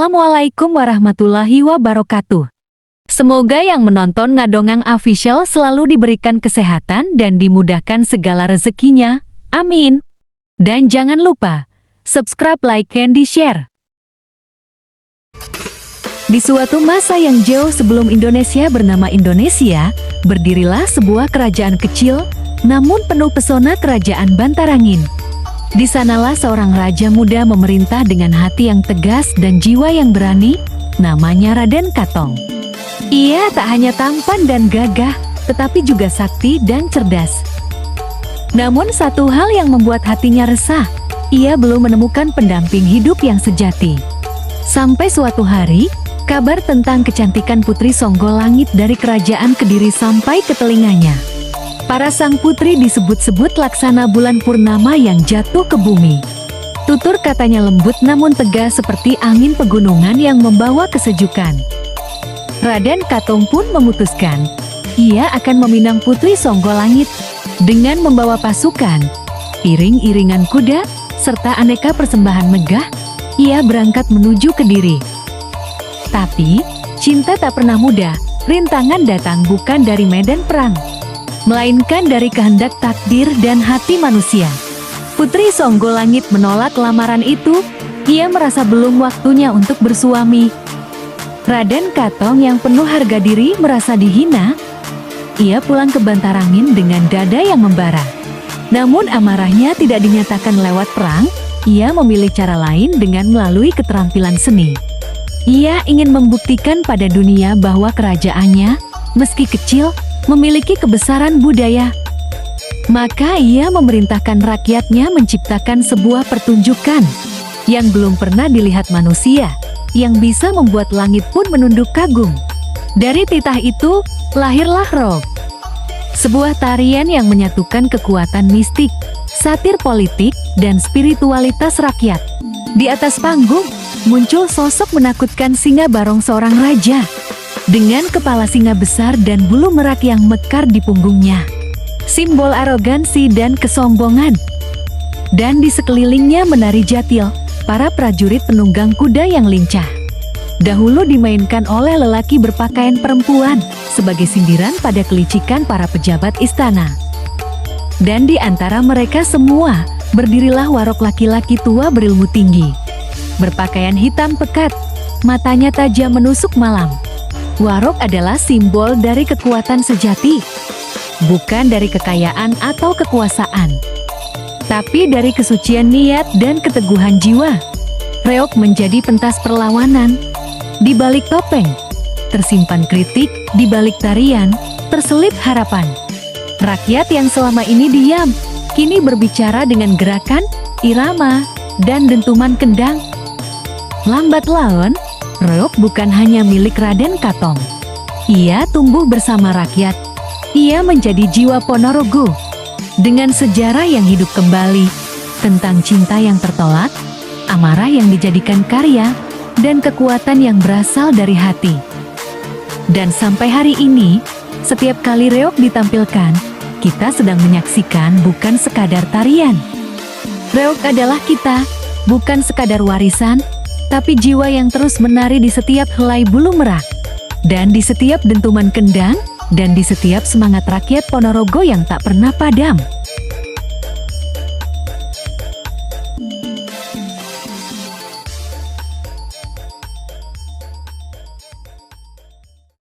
Assalamualaikum warahmatullahi wabarakatuh. Semoga yang menonton Ngadongang Official selalu diberikan kesehatan dan dimudahkan segala rezekinya. Amin. Dan jangan lupa, subscribe, like, and di-share. Di suatu masa yang jauh sebelum Indonesia bernama Indonesia, berdirilah sebuah kerajaan kecil, namun penuh pesona kerajaan Bantarangin. Di sanalah seorang raja muda memerintah dengan hati yang tegas dan jiwa yang berani, namanya Raden Katong. Ia tak hanya tampan dan gagah, tetapi juga sakti dan cerdas. Namun satu hal yang membuat hatinya resah, ia belum menemukan pendamping hidup yang sejati. Sampai suatu hari, kabar tentang kecantikan Putri Songgolangit dari kerajaan Kediri sampai ke telinganya. Para sang putri disebut-sebut laksana bulan purnama yang jatuh ke bumi. Tutur katanya lembut namun tegas seperti angin pegunungan yang membawa kesejukan. Raden Katong pun memutuskan, ia akan meminang Putri Songgolangit dengan membawa pasukan, iring-iringan kuda, serta aneka persembahan megah. Ia berangkat menuju Kediri. Tapi, cinta tak pernah mudah, rintangan datang bukan dari medan perang, melainkan dari kehendak takdir dan hati manusia. Putri Songgolangit menolak lamaran itu, ia merasa belum waktunya untuk bersuami. Raden Katong yang penuh harga diri merasa dihina. Ia pulang ke Bantarangin dengan dada yang membara. Namun amarahnya tidak dinyatakan lewat perang, ia memilih cara lain dengan melalui keterampilan seni. Ia ingin membuktikan pada dunia bahwa kerajaannya, meski kecil, memiliki kebesaran budaya. Maka ia memerintahkan rakyatnya menciptakan sebuah pertunjukan yang belum pernah dilihat manusia, yang bisa membuat langit pun menunduk kagum. Dari titah itu, lahirlah Rock. Sebuah tarian yang menyatukan kekuatan mistik, satir politik, dan spiritualitas rakyat. Di atas panggung, muncul sosok menakutkan Singa Barong, seorang raja dengan kepala singa besar dan bulu merak yang mekar di punggungnya, simbol arogansi dan kesombongan. Dan di sekelilingnya menari Jatil, para prajurit penunggang kuda yang lincah. Dahulu dimainkan oleh lelaki berpakaian perempuan, sebagai sindiran pada kelicikan para pejabat istana. Dan di antara mereka semua, berdirilah Warok, laki-laki tua berilmu tinggi. Berpakaian hitam pekat, matanya tajam menusuk malam. Warok adalah simbol dari kekuatan sejati, bukan dari kekayaan atau kekuasaan, tapi dari kesucian niat dan keteguhan jiwa. Reok menjadi pentas perlawanan. Di balik topeng, tersimpan kritik, di balik tarian, terselip harapan. Rakyat yang selama ini diam, kini berbicara dengan gerakan, irama, dan dentuman kendang. Lambat laun, Reok bukan hanya milik Raden Katong. Ia tumbuh bersama rakyat. Ia menjadi jiwa Ponorogo, dengan sejarah yang hidup kembali, tentang cinta yang tertolak, amarah yang dijadikan karya, dan kekuatan yang berasal dari hati. Dan sampai hari ini, setiap kali Reok ditampilkan, kita sedang menyaksikan bukan sekadar tarian. Reok adalah kita, bukan sekadar warisan, tapi jiwa yang terus menari di setiap helai bulu merak, dan di setiap dentuman kendang, dan di setiap semangat rakyat Ponorogo yang tak pernah padam.